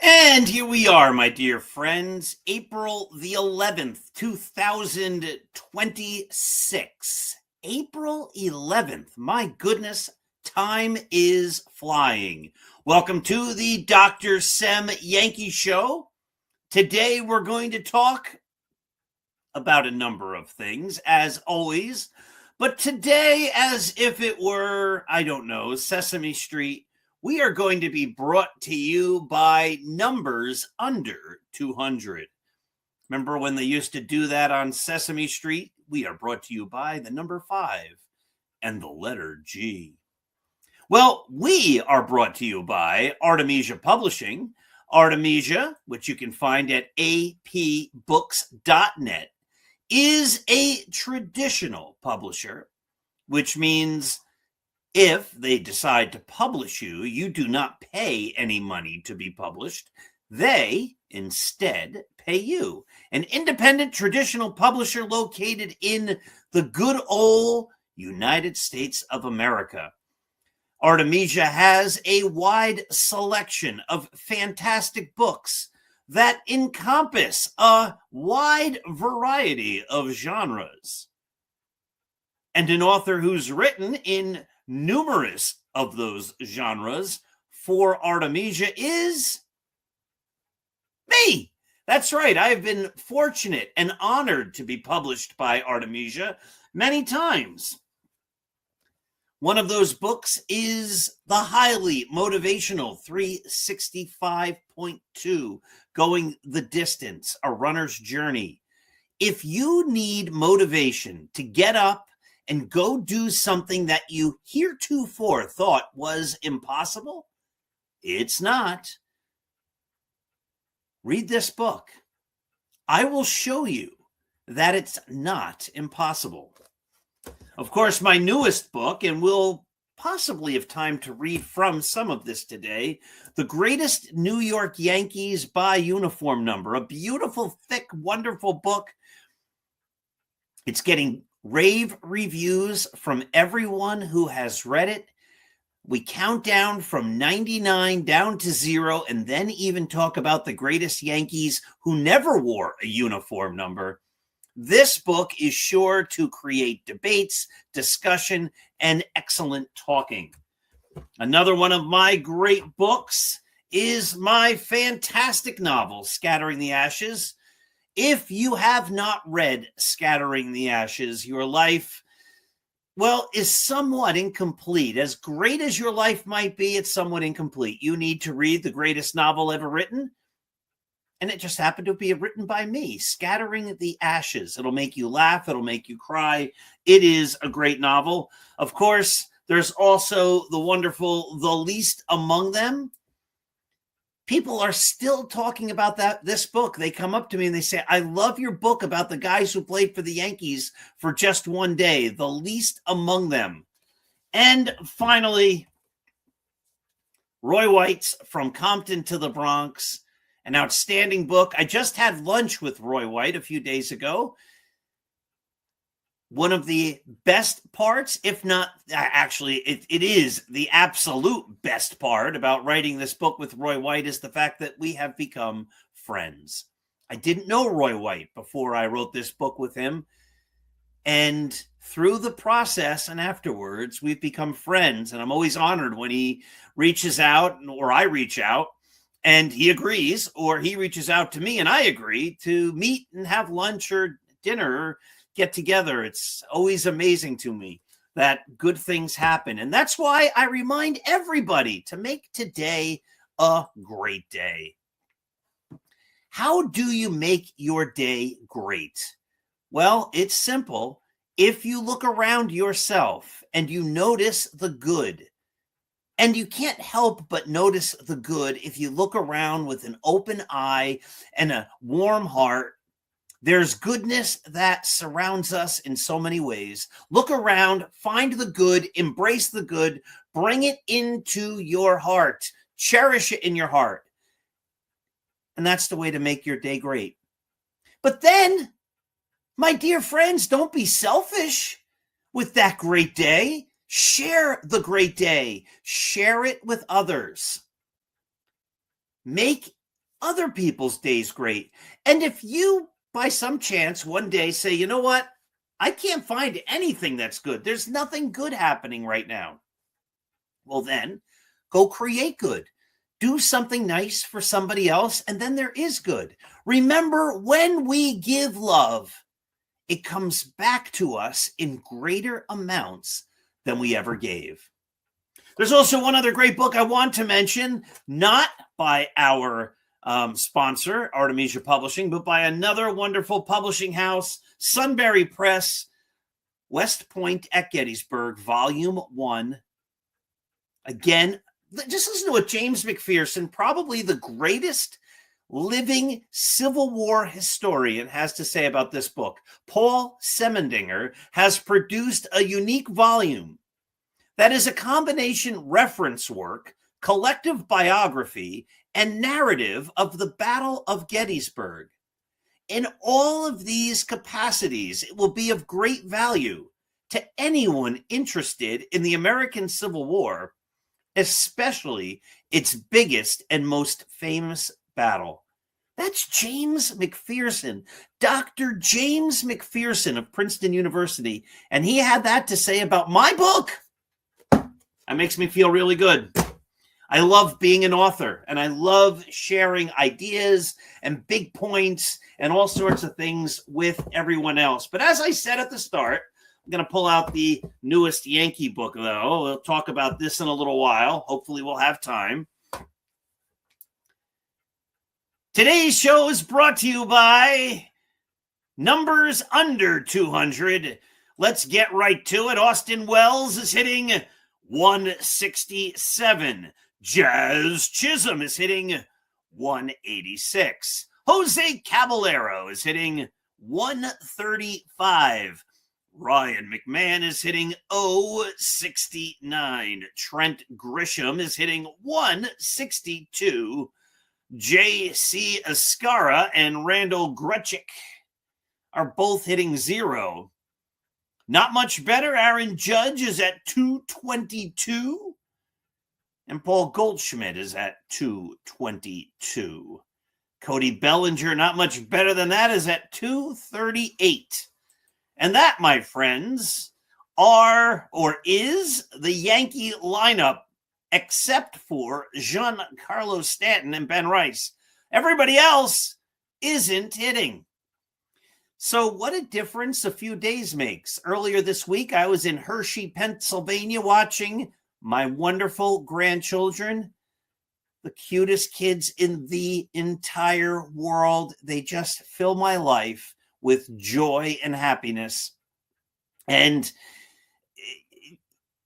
And here we are, my dear friends, April the 11th, 2026. April 11th. My goodness, time is flying. Welcome to the Dr. Sem Yankee Show. Today we're going to talk about a number of things, as always. But today, as if it were, I don't know, Sesame Street, we are going to be brought to you by numbers under 200. Remember when they used to do that on Sesame Street? We are brought to you by the number 5 and the letter G. Well, we are brought to you by Artemisia Publishing. Artemisia, which you can find at apbooks.net, is a traditional publisher, which means if they decide to publish you, you do not pay any money to be published. They instead pay you. An independent traditional publisher located in the good old United States of America. Artemisia has a wide selection of fantastic books that encompass a wide variety of genres. And an author who's written in numerous of those genres for Artemisia is me. That's right. I've been fortunate and honored to be published by Artemisia many times. One of those books is the highly motivational 365.2, Going the Distance, A Runner's Journey. If you need motivation to get up and go do something that you heretofore thought was impossible, it's not. Read this book. I will show you that it's not impossible. Of course, my newest book, and we'll possibly have time to read from some of this today, The Greatest New York Yankees by Uniform Number, a beautiful, thick, wonderful book. It's getting rave reviews from everyone who has read it. We count down from 99 down to 0, and then even talk about the greatest Yankees who never wore a uniform number. This book is sure to create debates, discussion, and excellent talking. Another one of my great books is my fantastic novel, Scattering the Ashes. If you have not read Scattering the Ashes, your life, well, is somewhat incomplete. As great as your life might be, it's somewhat incomplete. You need to read the greatest novel ever written, and it just happened to be written by me, Scattering the Ashes. It'll make you laugh. It'll make you cry. It is a great novel. Of course, there's also the wonderful The Least Among Them. People are still talking about this book. They come up to me and they say, I love your book about the guys who played for the Yankees for just one day, The Least Among Them. And finally, Roy White's From Compton to the Bronx, an outstanding book. I just had lunch with Roy White a few days ago. One of the best parts, if not, actually, it is the absolute best part about writing this book with Roy White, is the fact that we have become friends. I didn't know Roy White before I wrote this book with him. And through the process and afterwards, we've become friends. And I'm always honored when he reaches out, or I reach out, and he agrees, or he reaches out to me and I agree to meet and have lunch or dinner, get together. It's always amazing to me that good things happen. And that's why I remind everybody to make today a great day. How do you make your day great? Well, it's simple. If you look around yourself and you notice the good, and you can't help but notice the good if you look around with an open eye and a warm heart. There's goodness that surrounds us in so many ways. Look around, find the good, embrace the good, bring it into your heart, cherish it in your heart. And that's the way to make your day great. But then, my dear friends, don't be selfish with that great day. Share the great day. Share it with others. Make other people's days great. And if you, by some chance, one day say, you know what? I can't find anything that's good. There's nothing good happening right now. Well, then go create good. Do something nice for somebody else, and then there is good. Remember, when we give love, it comes back to us in greater amounts than we ever gave. There's also one other great book I want to mention, not by our sponsor, Artemisia Publishing, but by another wonderful publishing house, Sunbury Press, West Point at Gettysburg, Volume 1. Again, just listen to what James McPherson, probably the greatest living Civil War historian, has to say about this book. Paul Semendinger has produced a unique volume that is a combination reference work, collective biography, and narrative of the Battle of Gettysburg. In all of these capacities, it will be of great value to anyone interested in the American Civil War, especially its biggest and most famous battle. That's James McPherson, Dr. James McPherson of Princeton University. And he had that to say about my book. That makes me feel really good. I love being an author, and I love sharing ideas and big points and all sorts of things with everyone else. But as I said at the start, I'm going to pull out the newest Yankee book, though. We'll talk about this in a little while. Hopefully we'll have time. Today's show is brought to you by Numbers Under 200. Let's get right to it. Austin Wells is hitting 167. Jazz Chisholm is hitting 186. Jose Caballero is hitting 135. Ryan McMahon is hitting 069. Trent Grisham is hitting 162. J.C. Escara and Randall Gretchick are both hitting 0. Not much better. Aaron Judge is at 222. And Paul Goldschmidt is at 222. Cody Bellinger, not much better than that, is at 238. And that, my friends, is the Yankee lineup, except for Giancarlo Stanton and Ben Rice. Everybody else isn't hitting. So what a difference a few days makes. Earlier this week, I was in Hershey, Pennsylvania, watching my wonderful grandchildren, the cutest kids in the entire world. They just fill my life with joy and happiness. And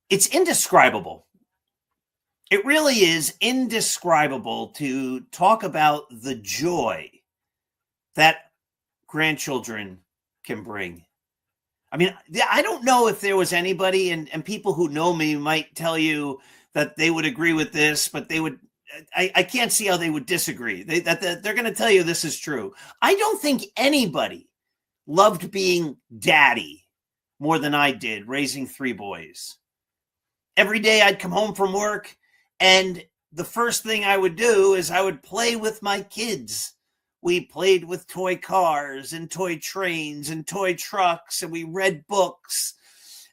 it's indescribable. It really is indescribable to talk about the joy that grandchildren can bring. I mean, I don't know if there was anybody, and people who know me might tell you that they would agree with this, but they would, I can't see how they would disagree. They're going to tell you this is true. I don't think anybody loved being daddy more than I did, raising 3 boys. Every day I'd come home from work, and the first thing I would do is I would play with my kids. We played with toy cars and toy trains and toy trucks, and we read books,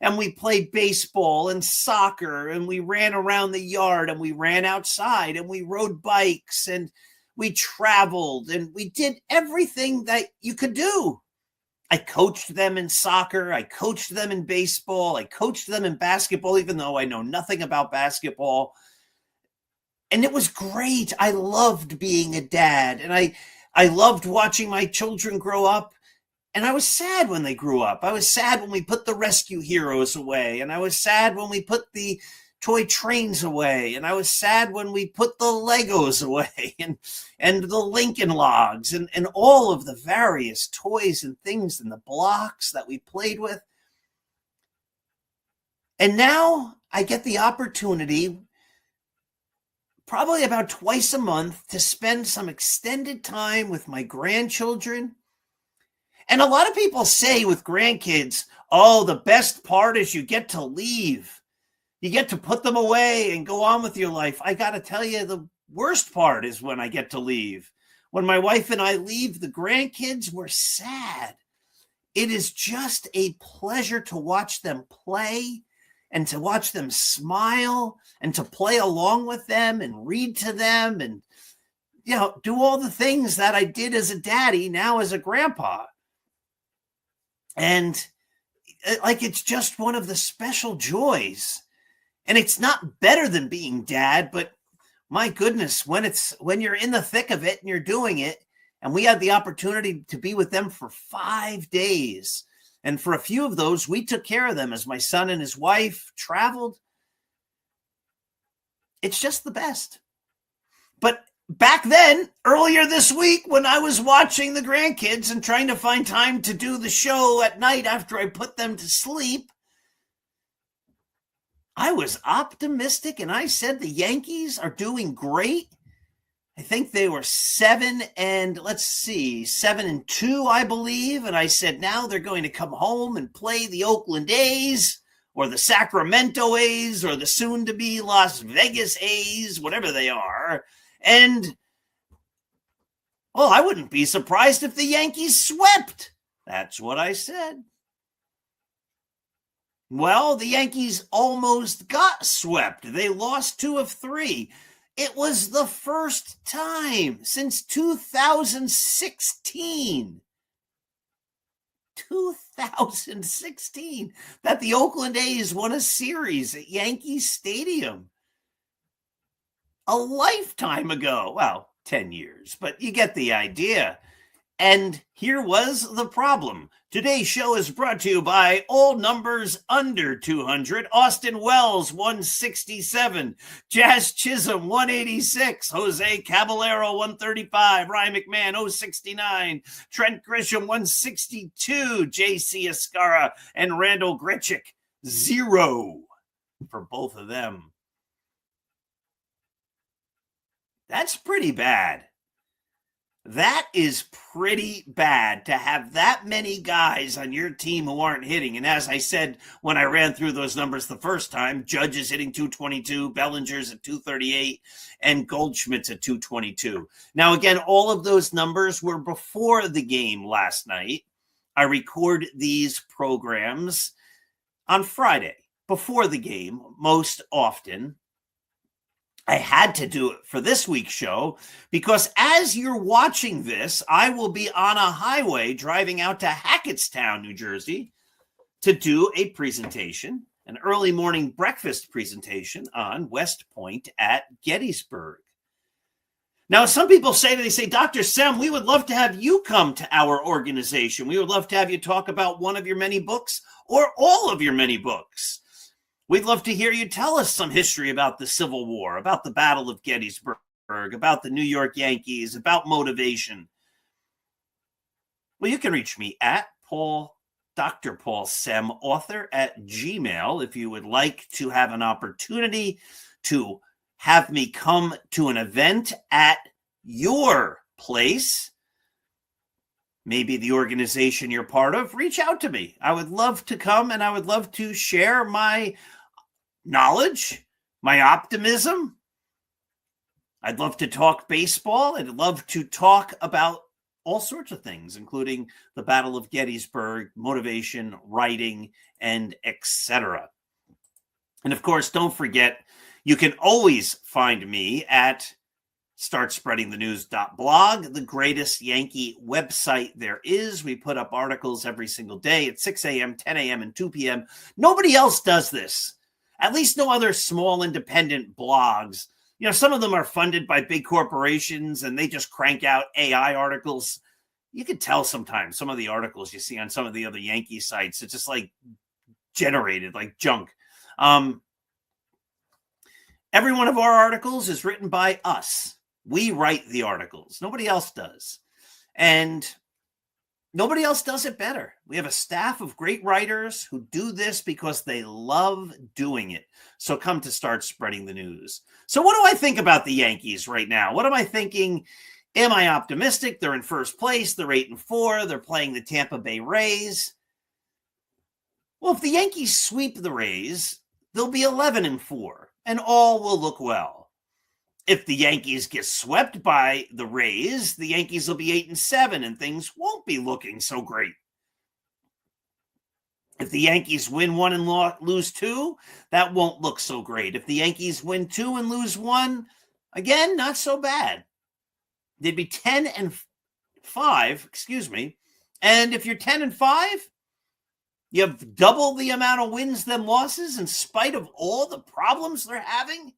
and we played baseball and soccer, and we ran around the yard, and we ran outside, and we rode bikes, and we traveled, and we did everything that you could do. I coached them in soccer. I coached them in baseball. I coached them in basketball, even though I know nothing about basketball. And it was great. I loved being a dad, and I loved watching my children grow up. And I was sad when they grew up. I was sad when we put the rescue heroes away. And I was sad when we put the toy trains away. And I was sad when we put the Legos away and the Lincoln Logs and all of the various toys and things and the blocks that we played with. And now I get the opportunity, probably about twice a month, to spend some extended time with my grandchildren. And a lot of people say with grandkids, oh, the best part is you get to leave. You get to put them away and go on with your life. I got to tell you, the worst part is when I get to leave. When my wife and I leave the grandkids, we're sad. It is just a pleasure to watch them play and to watch them smile and to play along with them and read to them and, do all the things that I did as a daddy, now as a grandpa. And it's just one of the special joys. And it's not better than being dad, but my goodness, when you're in the thick of it and you're doing it, and we had the opportunity to be with them for 5 days. And for a few of those, we took care of them as my son and his wife traveled. It's just the best. But back then, earlier this week, when I was watching the grandkids and trying to find time to do the show at night after I put them to sleep, I was optimistic and I said the Yankees are doing great. I think they were 7-2, I believe. And I said, now they're going to come home and play the Oakland A's or the Sacramento A's or the soon-to-be Las Vegas A's, whatever they are. And, well, I wouldn't be surprised if the Yankees swept. That's what I said. Well, the Yankees almost got swept. They lost 2 of 3. It was the first time since 2016 that the Oakland A's won a series at Yankee Stadium. A lifetime ago. Well, 10 years, but you get the idea. And here was the problem. Today's show is brought to you by all numbers under 200. Austin Wells, 167. Jazz Chisholm, 186. Jose Caballero, 135. Ryan McMahon, 069. Trent Grisham, 162. J.C. Escara and Randall Gritchick, 0 for both of them. That's pretty bad. That is pretty bad to have that many guys on your team who aren't hitting. And as I said, when I ran through those numbers the first time, Judge is hitting 222, Bellinger's at 238, and Goldschmidt's at 222. Now, again, all of those numbers were before the game last night. I record these programs on Friday before the game most often. I had to do it for this week's show because as you're watching this, I will be on a highway driving out to Hackettstown, New Jersey, to do a presentation, an early morning breakfast presentation on West Point at Gettysburg. Now, some people say, Dr. Sem, we would love to have you come to our organization. We would love to have you talk about one of your many books or all of your many books. We'd love to hear you tell us some history about the Civil War, about the Battle of Gettysburg, about the New York Yankees, about motivation. Well, you can reach me at Dr. Paul Sem, author at Gmail, if you would like to have an opportunity to have me come to an event at your place. Maybe the organization you're part of, reach out to me. I would love to come and I would love to share my knowledge, my optimism. I'd love to talk baseball. I'd love to talk about all sorts of things, including the Battle of Gettysburg, motivation, writing, and etc. And of course, don't forget, you can always find me at startspreadingthenews.blog, the greatest Yankee website there is. We put up articles every single day at 6 a.m., 10 a.m., and 2 p.m. Nobody else does this. At least no other small independent blogs. You know, some of them are funded by big corporations and they just crank out AI articles. You can tell sometimes some of the articles you see on some of the other Yankee sites, it's just like generated like junk. Every one of our articles is written by us. We write the articles. Nobody else does. And nobody else does it better. We have a staff of great writers who do this because they love doing it. So come to Start Spreading the News. So what do I think about the Yankees right now? What am I thinking? Am I optimistic? They're in first place. They're 8-4. They're playing the Tampa Bay Rays. Well, if the Yankees sweep the Rays, they'll be 11-4, and all will look well. If the Yankees get swept by the Rays, the Yankees will be 8-7 and things won't be looking so great. If the Yankees win one and lose two, that won't look so great. If the Yankees win two and lose one, again, not so bad. They'd be 10-5, And if you're 10-5, you have double the amount of wins than losses in spite of all the problems they're having.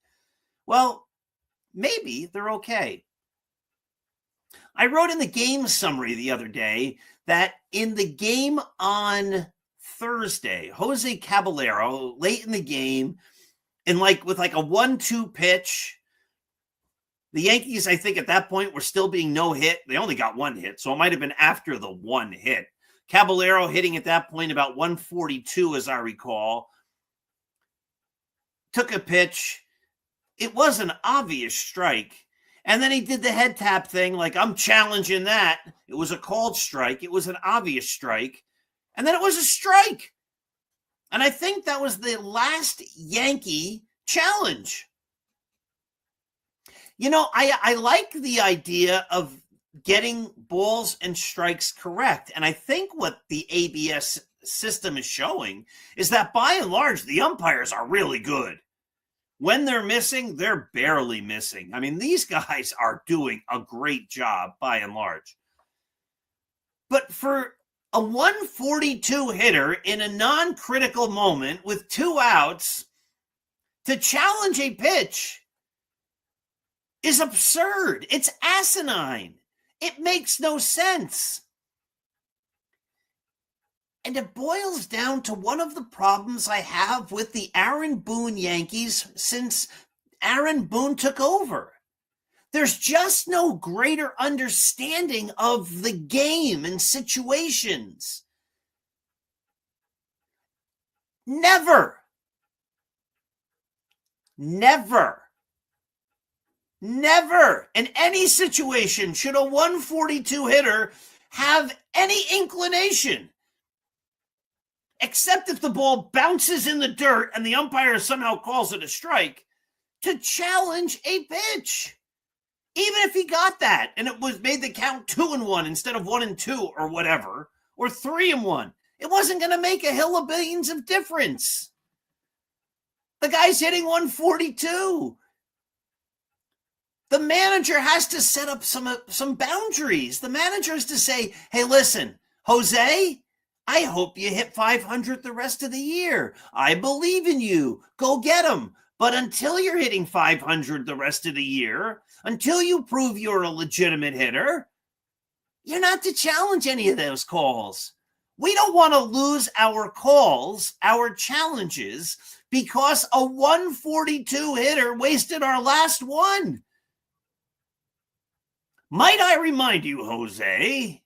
Well, maybe they're okay. I wrote in the game summary the other day that in the game on Thursday, Jose Caballero, late in the game, with a 1-2 pitch, the Yankees, I think at that point, were still being no hit. They only got one hit, so it might have been after the one hit. Caballero hitting at that point about 142, as I recall, took a pitch. It was an obvious strike. And then he did the head tap thing, like, I'm challenging that. It was a called strike. It was an obvious strike. And then it was a strike. And I think that was the last Yankee challenge. You know, I like the idea of getting balls and strikes correct. And I think what the ABS system is showing is that by and large, the umpires are really good. When they're missing, they're barely missing. I mean, these guys are doing a great job by and large. But for a 142 hitter in a non-critical moment with 2 outs to challenge a pitch is absurd. It's asinine. It makes no sense. And it boils down to one of the problems I have with the Aaron Boone Yankees since Aaron Boone took over. There's just no greater understanding of the game and situations. Never in any situation should a 142 hitter have any inclination, except if the ball bounces in the dirt and the umpire somehow calls it a strike, to challenge a pitch. Even if he got that and it was made the count 2-1 instead of 1-2 or whatever, or 3-1, it wasn't going to make a hill of billions of difference. The guy's hitting 142. The manager has to set up some boundaries. The manager has to say, hey, listen, Jose, I hope you hit 500 the rest of the year. I believe in you. Go get him. But until you're hitting 500 the rest of the year, until you prove you're a legitimate hitter, you're not to challenge any of those calls. We don't want to lose our calls, our challenges, because a 142 hitter wasted our last one. Might I remind you, Jose,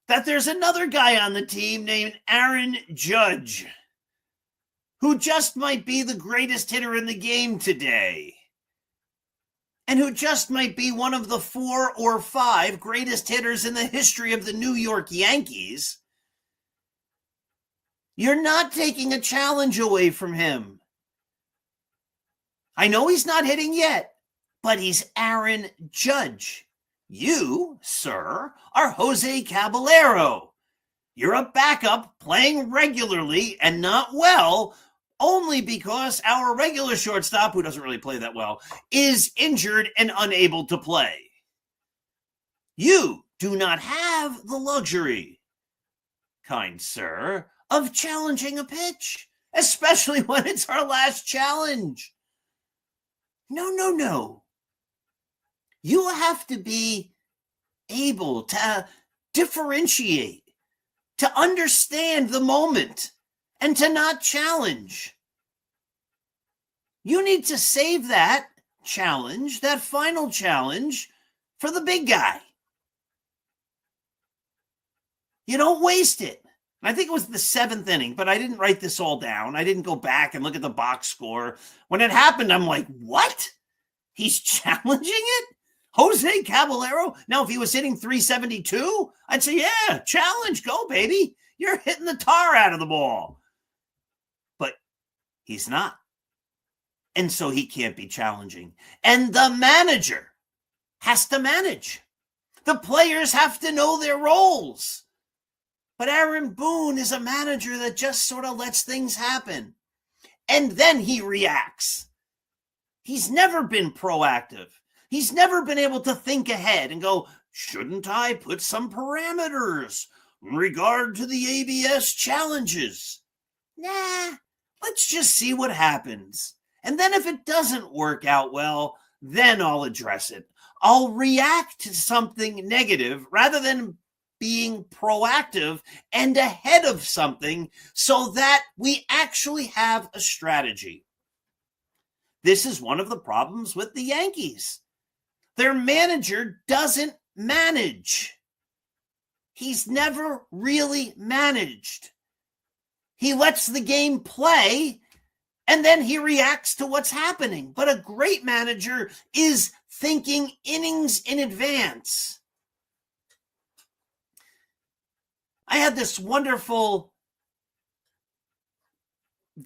that there's another guy on the team named Aaron Judge, who just might be the greatest hitter in the game today, and who just might be one of the 4 or 5 greatest hitters in the history of the New York Yankees. You're not taking a challenge away from him. I know he's not hitting yet, but he's Aaron Judge. You, sir, are Jose Caballero. You're a backup playing regularly and not well, only because our regular shortstop, who doesn't really play that well, is injured and unable to play. You do not have the luxury, kind sir, of challenging a pitch, especially when it's our last challenge. No. You have to be able to differentiate, to understand the moment, and to not challenge. You need to save that challenge, that final challenge, for the big guy. You don't waste it. I think it was the 7th inning, but I didn't write this all down. I didn't go back and look at the box score. When it happened, I'm like, what? He's challenging it? Jose Caballero? Now, if he was hitting 372, I'd say, yeah, challenge, go, baby. You're hitting the tar out of the ball. But he's not. And so he can't be challenging. And the manager has to manage. The players have to know their roles. But Aaron Boone is a manager that just sort of lets things happen. And then he reacts. He's never been proactive. He's never been able to think ahead and go, shouldn't I put some parameters in regard to the ABS challenges? Nah, let's just see what happens. And then if it doesn't work out well, then I'll address it. I'll react to something negative rather than being proactive and ahead of something so that we actually have a strategy. This is one of the problems with the Yankees. Their manager doesn't manage. He's never really managed. He lets the game play and then he reacts to what's happening. But a great manager is thinking innings in advance. I had this wonderful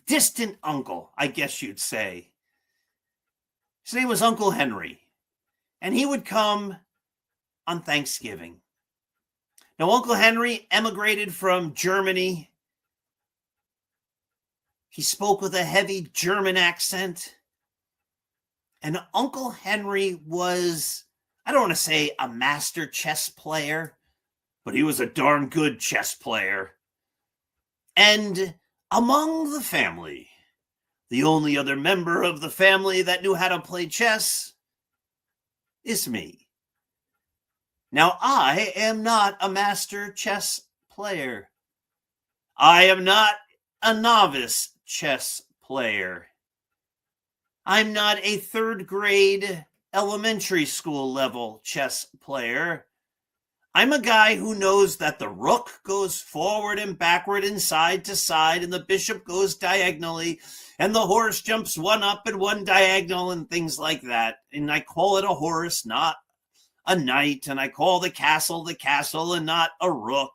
distant uncle, I guess you'd say. His name was Uncle Henry, and he would come on Thanksgiving. Now, Uncle Henry emigrated from Germany. He spoke with a heavy German accent. And Uncle Henry was, I don't want to say a master chess player, but he was a darn good chess player. And among the family, the only other member of the family that knew how to play chess is me. Now, I am not a master chess player. I am not a novice chess player. I'm not a third grade elementary school level chess player. I'm a guy who knows that the rook goes forward and backward and side to side, and the bishop goes diagonally, and the horse jumps one up and one diagonal and things like that. And I call it a horse, not a knight, and I call the castle and not a rook.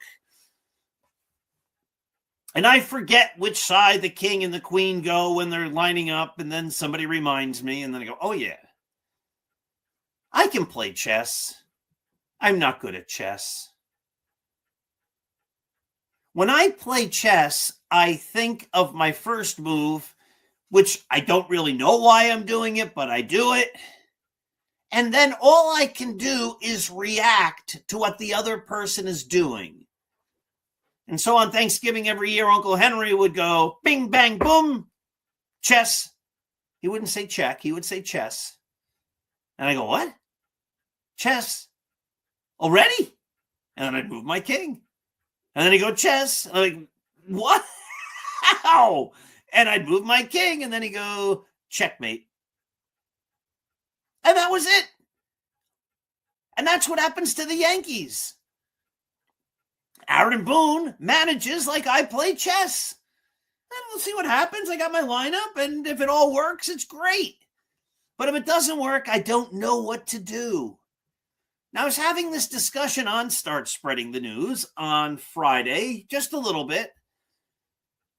And I forget which side the king and the queen go when they're lining up, and then somebody reminds me, and then I go, oh yeah, I can play chess. I'm not good at chess. When I play chess, I think of my first move, which I don't really know why I'm doing it, but I do it. And then all I can do is react to what the other person is doing. And so on Thanksgiving every year, Uncle Henry would go, bing, bang, boom, chess. He wouldn't say check. He would say chess. And I go, what? Chess. Already? And then I'd move my king. And then he'd go, chess. And I'm like, what? How? And I'd move my king. And then he'd go, checkmate. And that was it. And that's what happens to the Yankees. Aaron Boone manages like I play chess. And we'll see what happens. I got my lineup, and if it all works, it's great. But if it doesn't work, I don't know what to do. Now, I was having this discussion on Start Spreading the News on Friday, just a little bit.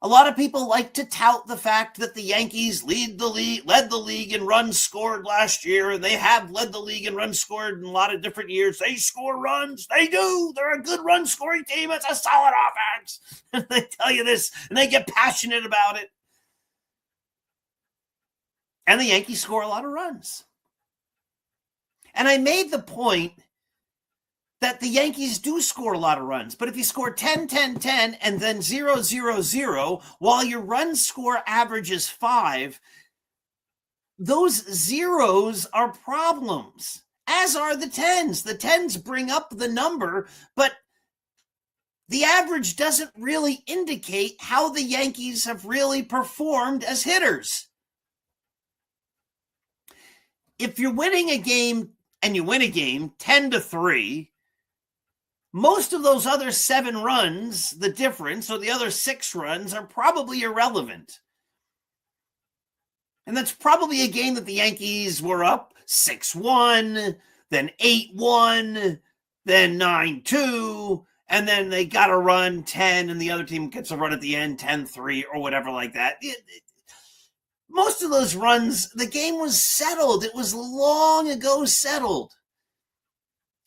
A lot of people like to tout the fact that the Yankees led the league in runs scored last year, and they have led the league in runs scored in a lot of different years. They score runs. They do. They're a good run scoring team. It's a solid offense. And they tell you this, and they get passionate about it. And the Yankees score a lot of runs. And I made the point that the Yankees do score a lot of runs. But if you score 10, 10, 10, and then 0, 0, 0, while your run score average is 5, those zeros are problems, as are the 10s. The 10s bring up the number, but the average doesn't really indicate how the Yankees have really performed as hitters. If you're winning a game and you win a game 10-3, most of those other 7 runs, the difference, or the other 6 runs, are probably irrelevant. And that's probably a game that the Yankees were up 6-1, then 8-1, then 9-2, and then they got a run 10, and the other team gets a run at the end 10-3 or whatever like that. most of those runs, the game was settled. It was long ago settled.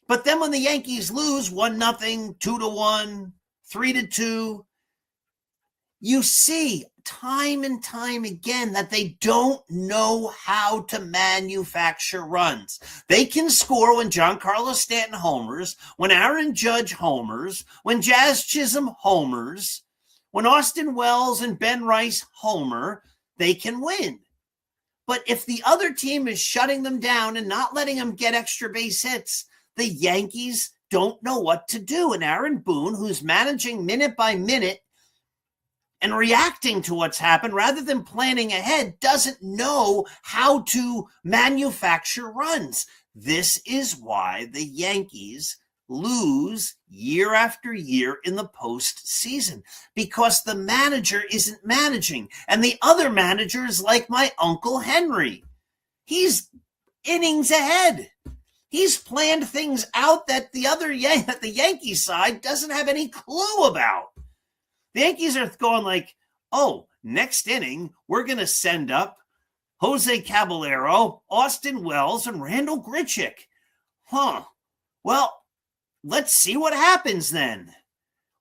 But then when the Yankees lose 1-0, 2-1, 3-2, you see time and time again that they don't know how to manufacture runs. They can score when Giancarlo Stanton homers, when Aaron Judge homers, when Jazz Chisholm homers, when Austin Wells and Ben Rice homer, they can win. But if the other team is shutting them down and not letting them get extra base hits, the Yankees don't know what to do. And Aaron Boone, who's managing minute by minute and reacting to what's happened rather than planning ahead, doesn't know how to manufacture runs. This is why the Yankees lose year after year in the postseason, because the manager isn't managing. And the other manager is like my Uncle Henry. He's innings ahead. He's planned things out that the Yankee side doesn't have any clue about. The Yankees are going like, oh, next inning, we're going to send up Jose Caballero, Austin Wells, and Randall Grichuk. Well, let's see what happens then.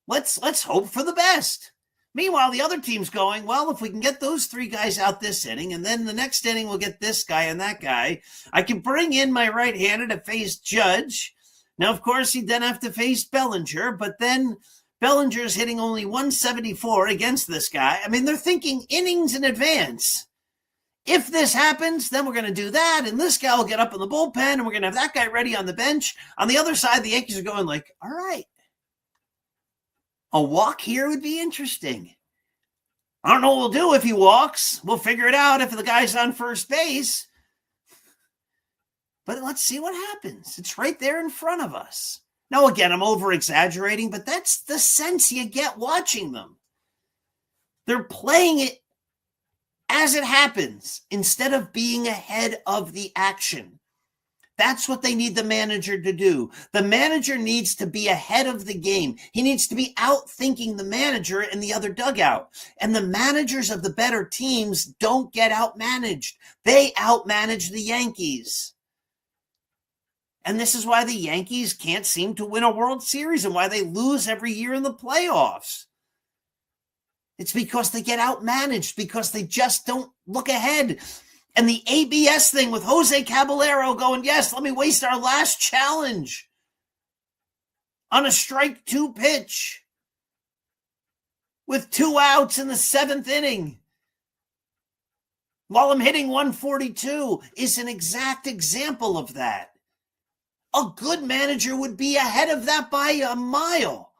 Let's hope for the best. Meanwhile, the other team's going, well, if we can get those three guys out this inning, and then the next inning we'll get this guy and that guy, I can bring in my right-hander to face Judge. Now, of course, he'd then have to face Bellinger, but then Bellinger's hitting only 174 against this guy. I mean, they're thinking innings in advance. If this happens, then we're going to do that, and this guy will get up in the bullpen, and we're going to have that guy ready on the bench. On the other side, the Yankees are going like, all right, a walk here would be interesting. I don't know what we'll do if he walks. We'll figure it out if the guy's on first base. But let's see what happens. It's right there in front of us. Now, again, I'm over-exaggerating, but that's the sense you get watching them. They're playing it as it happens instead of being ahead of the action. That's what they need the manager to do. The manager needs to be ahead of the game. He needs to be out-thinking the manager in the other dugout. And the managers of the better teams don't get out-managed. They out-manage the Yankees. And this is why the Yankees can't seem to win a World Series and why they lose every year in the playoffs. It's because they get out-managed, because they just don't look ahead. And the ABS thing with Jose Caballero going, yes, let me waste our last challenge on a strike 2 pitch with 2 outs in the 7th inning while I'm hitting 142 is an exact example of that. A good manager would be ahead of that by a mile.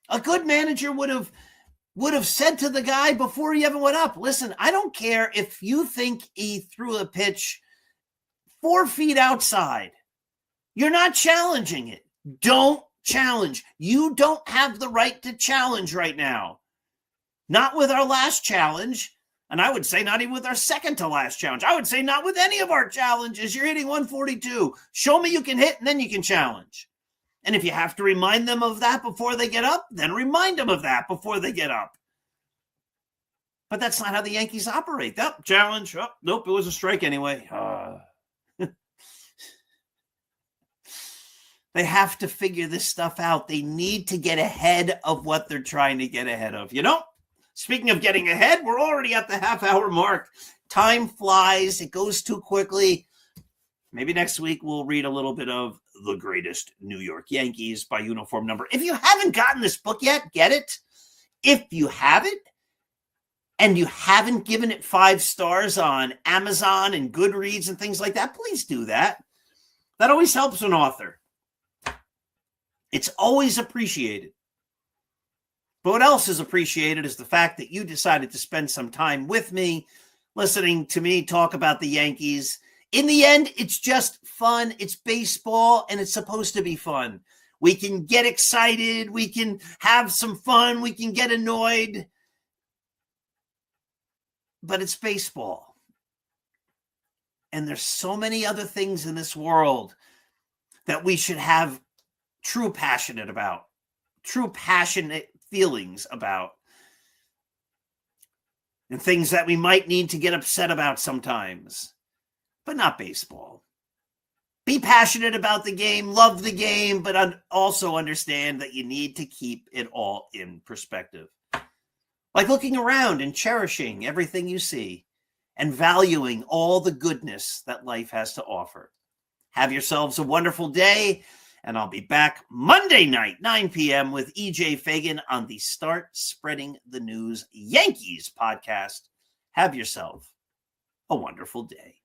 A good manager would have said to the guy before he even went up, listen, I don't care if you think he threw a pitch 4 feet outside. You're not challenging it. Don't challenge. You don't have the right to challenge right now. Not with our last challenge. And I would say not even with our second to last challenge. I would say not with any of our challenges. You're hitting 142. Show me you can hit, and then you can challenge. And if you have to remind them of that before they get up, then remind them of that before they get up. But that's not how the Yankees operate. Oh, challenge. Oh, nope, it was a strike anyway. They have to figure this stuff out. They need to get ahead of what they're trying to get ahead of. You know, speaking of getting ahead, we're already at the half-hour mark. Time flies. It goes too quickly. Maybe next week we'll read a little bit of The Greatest New York Yankees by uniform number. If you haven't gotten this book yet, get it. If you have it and you haven't given it 5 stars on Amazon and Goodreads and things like that, please do that. That always helps an author. It's always appreciated. But what else is appreciated is the fact that you decided to spend some time with me, listening to me talk about the Yankees. In the end, it's just fun. It's baseball, and it's supposed to be fun. We can get excited. We can have some fun. We can get annoyed. But it's baseball. And there's so many other things in this world that we should have true passionate about, true passionate feelings about. and things that we might need to get upset about sometimes, but not baseball. Be passionate about the game, love the game, but also understand that you need to keep it all in perspective. Like looking around and cherishing everything you see and valuing all the goodness that life has to offer. Have yourselves a wonderful day, and I'll be back Monday night, 9 p.m. with EJ Fagan on the Start Spreading the News Yankees podcast. Have yourself a wonderful day.